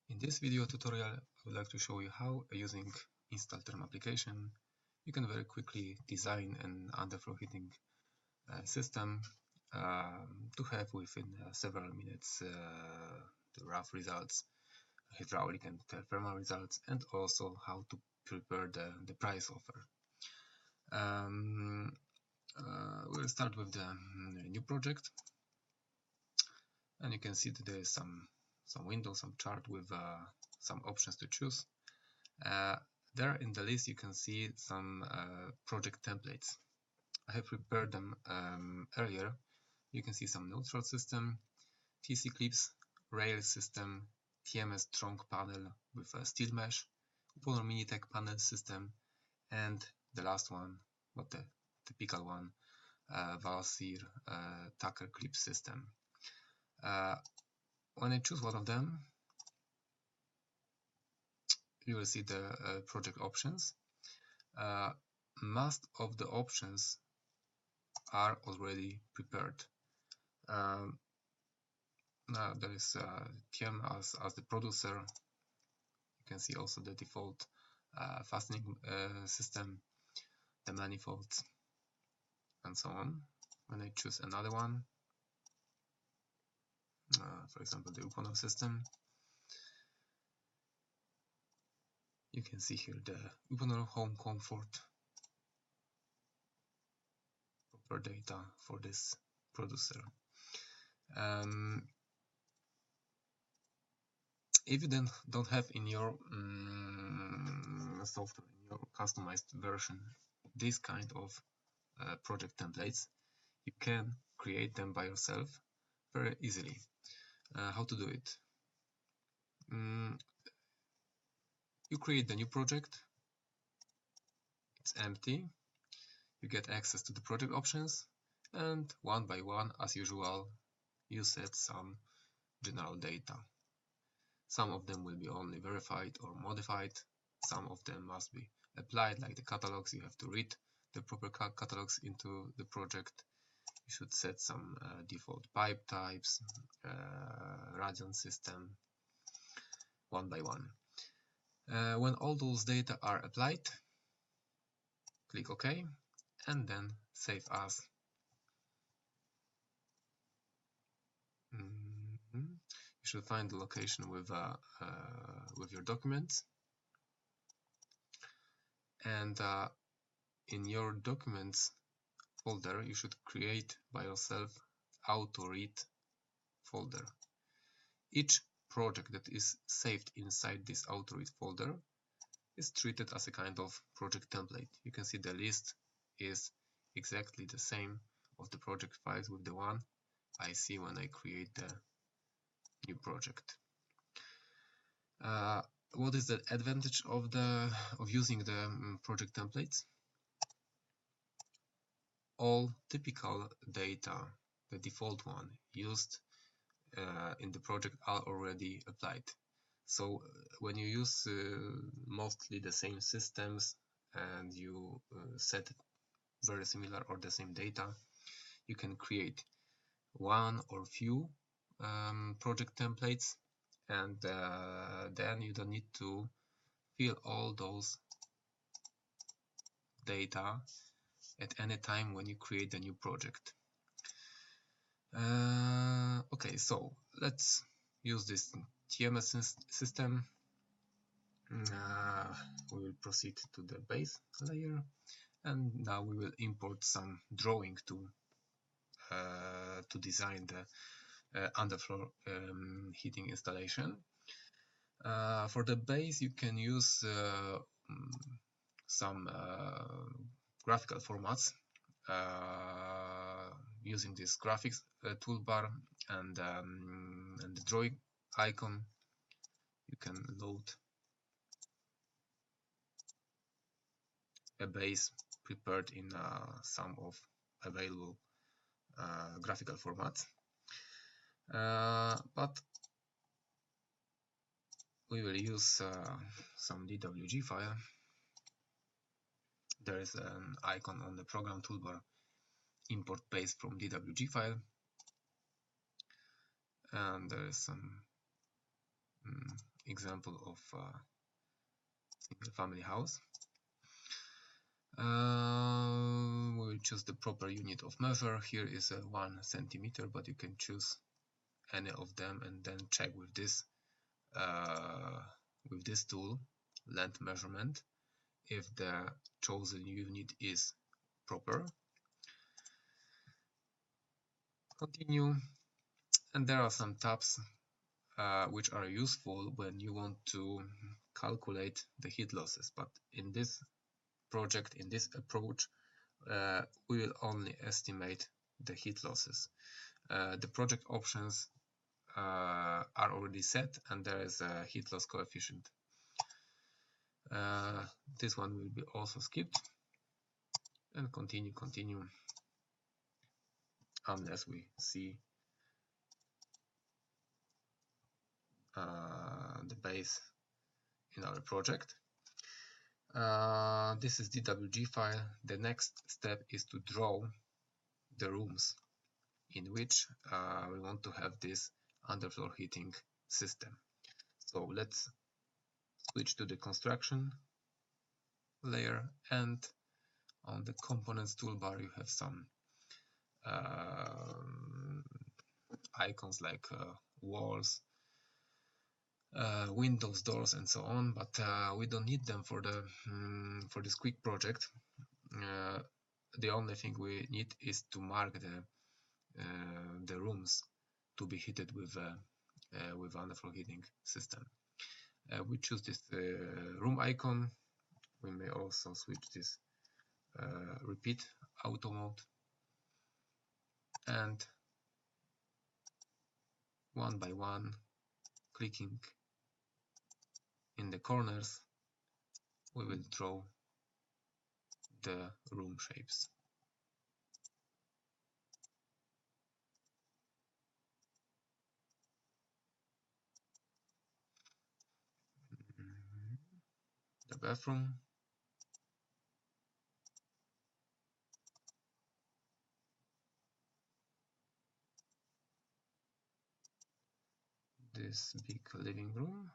In this video tutorial, I would like to show you how, using install term application, you can very quickly design an underfloor heating system to have within several minutes the rough results, hydraulic and thermal results, and also how to prepare the price offer. We'll start with the new project, and you can see that there is some window, some chart with some options to choose. There in the list you can see some project templates. I have prepared them earlier. You can see some neutral system, TC clips, rail system, TMS trunk panel with a steel mesh, Uponor Minitech panel system, and the last one, but the typical one, Valsir Tucker clip system. When I choose one of them, you will see the project options. Most of the options are already prepared. Now there is TM as the producer. You can see also the default fastening system, the manifolds, and so on. When I choose another one, for example the Uponor system, you can see here the Uponor home comfort proper data for this producer. If you then don't have in your software, in your customized version, this kind of project templates, you can create them by yourself very easily. How to do it? You create the new project, it's empty, you get access to the project options, and one by one, as usual, you set some general data. Some of them will be only verified or modified, some of them must be applied, like the catalogs. You have to read the proper catalogs into the project. You should set some default pipe types, radion system, one by one. When all those data are applied, click OK, and then save as. You should find the location with your documents, and in your documents folder you should create by yourself auto read folder. Each project that is saved inside this auto read folder is treated as a kind of project template. You can see the list is exactly the same of the project files with the one I see when I create the new project. What is the advantage of using the project templates? All typical data, the default one used in the project, are already applied. So when you use mostly the same systems and you set very similar or the same data, you can create one or few project templates, and then you don't need to fill all those data at any time when you create a new project. Okay, so let's use this TMS system. We will proceed to the base layer, and now we will import some drawing to design the underfloor heating installation. For the base, you can use some graphical formats using this graphics toolbar and the drawing icon. You can load a base prepared in some of available graphical formats, but we will use some DWG file. There is an icon on the program toolbar, import base from DWG file, and there is some example of single family house. We will choose the proper unit of measure. Here is 1 centimeter, but you can choose any of them and then check with this tool, length measurement, if the chosen unit is proper. Continue, and there are some tabs which are useful when you want to calculate the heat losses, but in this project, in this approach, we will only estimate the heat losses. The project options are already set, and there is a heat loss coefficient. This one will be also skipped, and continue unless we see the base in our project. This is DWG file. The next step is to draw the rooms in which we want to have this underfloor heating system. So let's switch to the construction layer, and on the components toolbar you have some icons like walls, windows, doors, and so on, but we don't need them for this quick project. The only thing we need is to mark the rooms to be heated with underfloor heating system. We choose this room icon. We may also switch this repeat auto mode, and one by one, clicking in the corners, we will draw the room shapes. The bathroom, this big living room,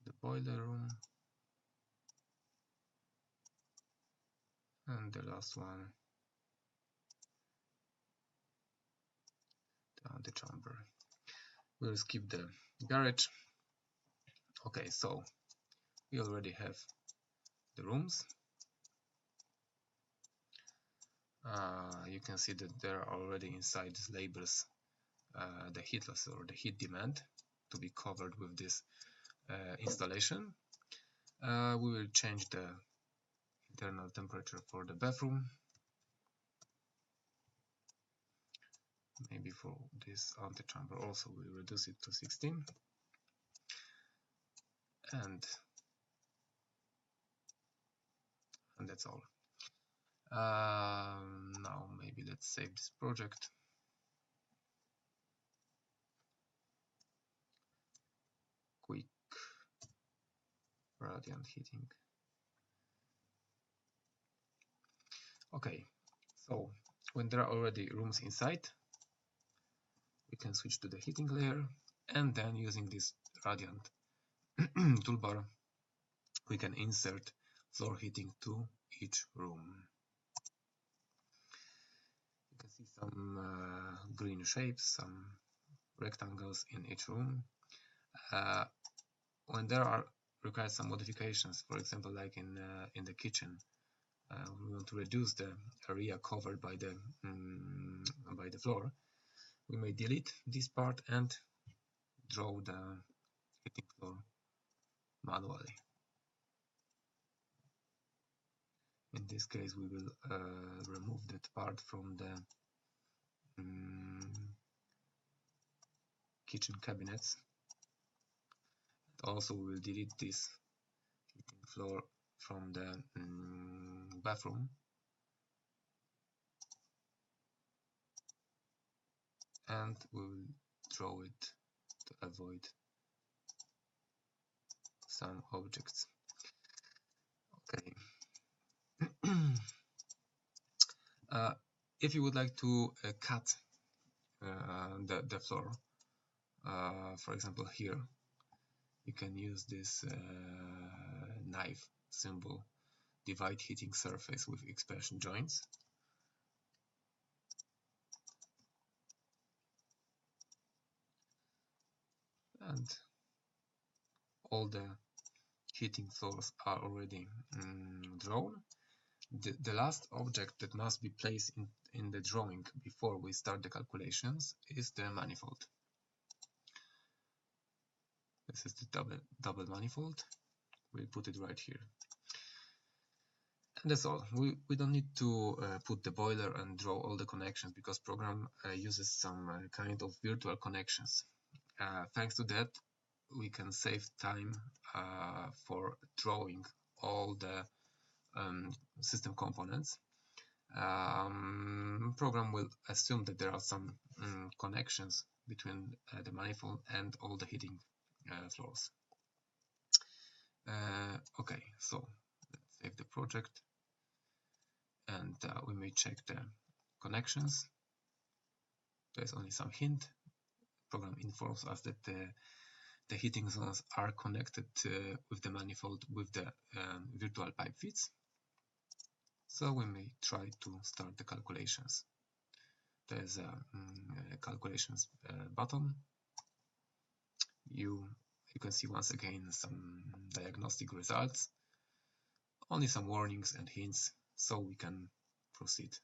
the boiler room, and the last one, the antechamber. We'll skip the garage. Okay, so we already have the rooms. You can see that there are already inside these labels the heat loss or the heat demand to be covered with this installation. We will change the internal temperature for the bathroom. Maybe for this antechamber also we'll reduce it to 16. And that's all. Now maybe let's save this project. Quick radiant heating. Okay, so when there are already rooms inside, we can switch to the heating layer, and then using this radiant toolbar, we can insert floor heating to each room. You can see some green shapes, some rectangles in each room. When there are required some modifications, for example, like in the kitchen, we want to reduce the area covered by the floor, we may delete this part and draw the heating floor manually. In this case, we will remove that part from the kitchen cabinets. Also, we will delete this heating floor from the bathroom. And we will draw it to avoid some objects. Okay. If you would like to cut the floor, for example here, you can use this knife symbol, divide heating surface with expansion joints. And all the heating floors are already drawn. The last object that must be placed in the drawing before we start the calculations is the manifold. This is the double manifold. We'll put it right here. And that's all. We don't need to put the boiler and draw all the connections, because program uses some kind of virtual connections. Thanks to that, we can save time for drawing all the system components. Program will assume that there are some connections between the manifold and all the heating floors. Okay, so let's save the project, and we may check the connections. There's only some hint. Program informs us that the heating zones are connected with the manifold with the virtual pipe fits. So we may try to start the calculations. There's a calculations button. You can see once again some diagnostic results, only some warnings and hints, so we can proceed.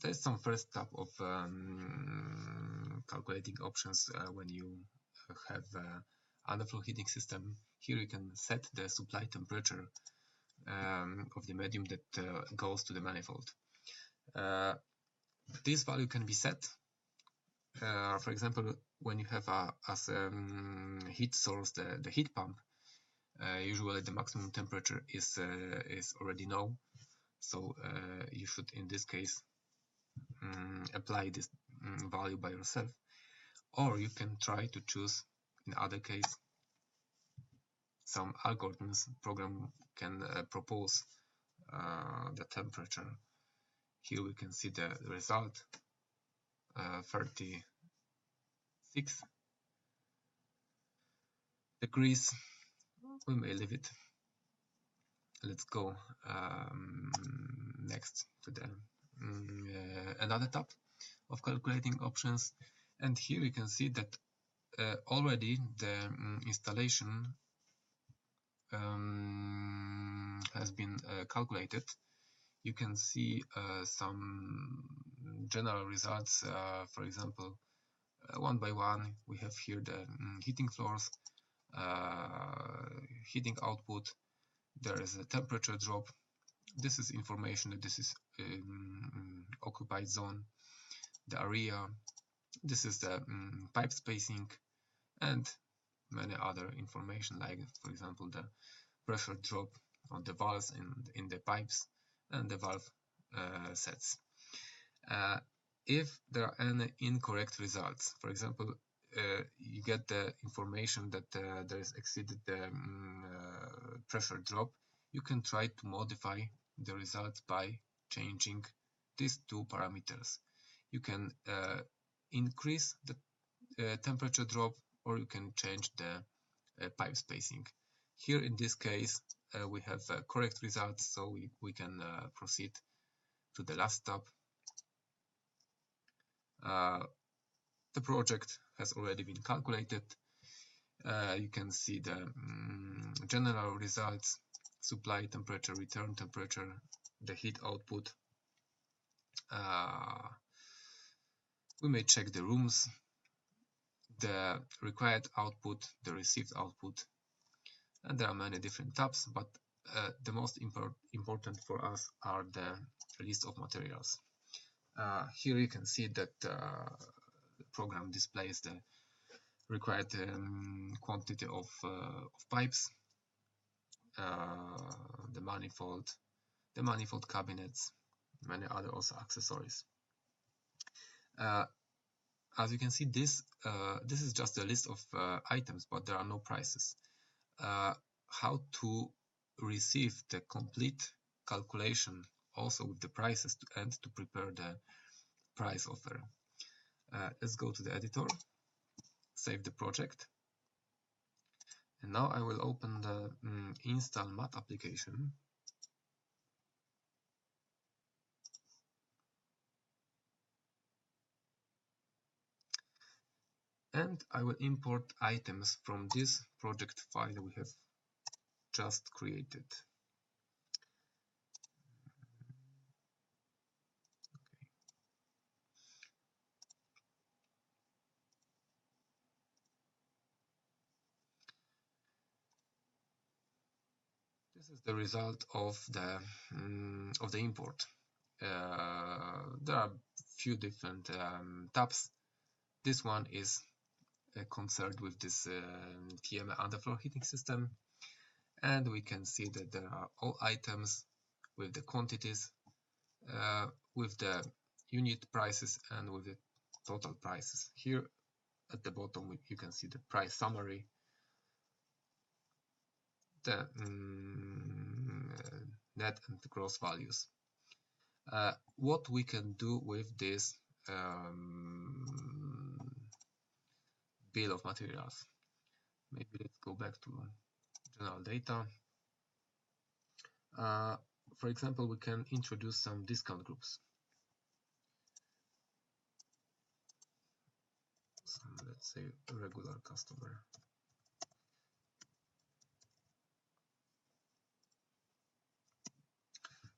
There's some first step of calculating options when you have underflow heating system. Here you can set the supply temperature of the medium that goes to the manifold. This value can be set, for example, when you have as a heat source the heat pump. Usually the maximum temperature is already known, so you should in this case apply this value by yourself, or you can try to choose in other case some algorithms. Program can propose the temperature. Here we can see the result, 36 degrees. We may leave it. Let's go next to the another tab of calculating options, and here you can see that already the installation has been calculated. You can see some general results. For example, one by one, we have here the heating floors, heating output. There is a temperature drop. This is information that this is occupied zone, the area. This is the pipe spacing, and many other information, like for example the pressure drop on the valves in the pipes and the valve sets. If there are any incorrect results, for example, you get the information that there is exceeded the pressure drop, you can try to modify the results by changing these two parameters. You can increase the temperature drop, or you can change the pipe spacing. Here in this case we have correct results, so we can proceed to the last step. The project has already been calculated. You can see the general results: supply temperature, return temperature, the heat output. We may check the rooms, the required output, the received output, and there are many different tabs, but the most important for us are the list of materials. Here you can see that the program displays the required quantity of pipes, the manifold cabinets, many other also accessories. As you can see, this is just a list of items, but there are no prices. How to receive the complete calculation also with the prices and to prepare the price offer. Let's go to the editor, save the project, and now I will open the install mat application. And I will import items from this project file we have just created. This is the result of the import. There are few different tabs. This one is concerned with this TMA underfloor heating system, and we can see that there are all items with the quantities, with the unit prices, and with the total prices. Here at the bottom you can see the price summary, the net and gross values. What we can do with this bill of materials. Maybe let's go back to general data. For example, we can introduce some discount groups. Let's say regular customer.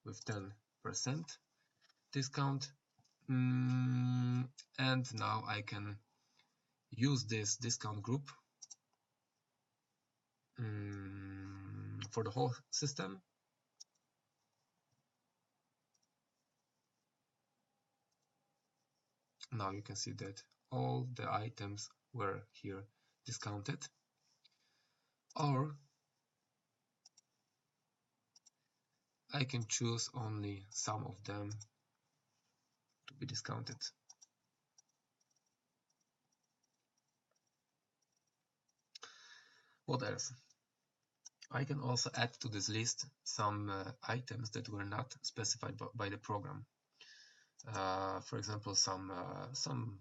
With 10% discount. And now I can use this discount group for the whole system. Now you can see that all the items were here discounted, or I can choose only some of them to be discounted. What else? I can also add to this list some items that were not specified by the program. For example, some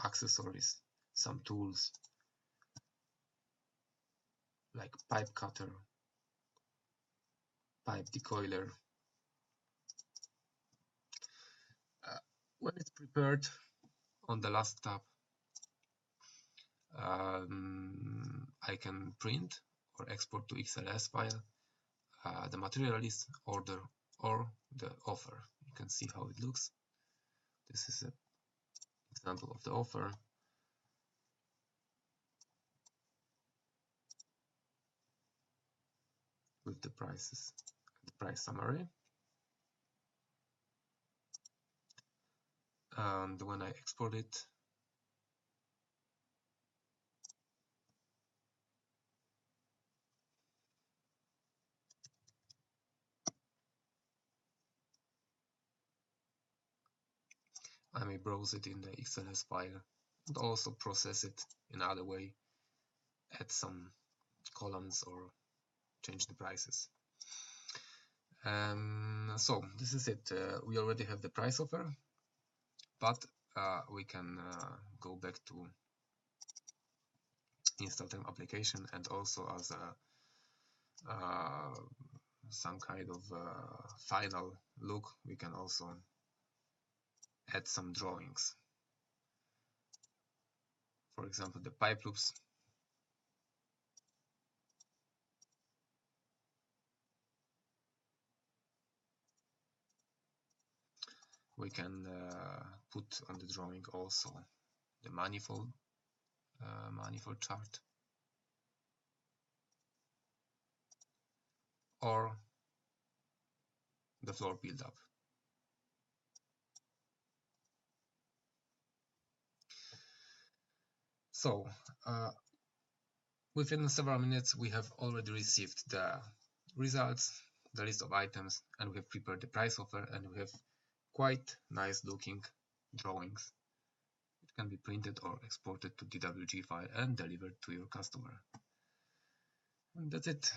accessories, some tools like pipe cutter, pipe decoiler. When it's prepared on the last tab, I can print or export to XLS file the material list, order, or the offer. You can see how it looks. This is an example of the offer. With the prices, the price summary. And when I export it, I may browse it in the XLS file and also process it in other way, add some columns or change the prices. So this is it. We already have the price offer, but we can go back to install time application, and also as a some kind of final look, we can also add some drawings. For example, the pipe loops. We can put on the drawing also the manifold chart, or the floor build-up. So within several minutes we have already received the results, the list of items, and we have prepared the price offer, and we have quite nice looking drawings. It can be printed or exported to DWG file and delivered to your customer. And that's it.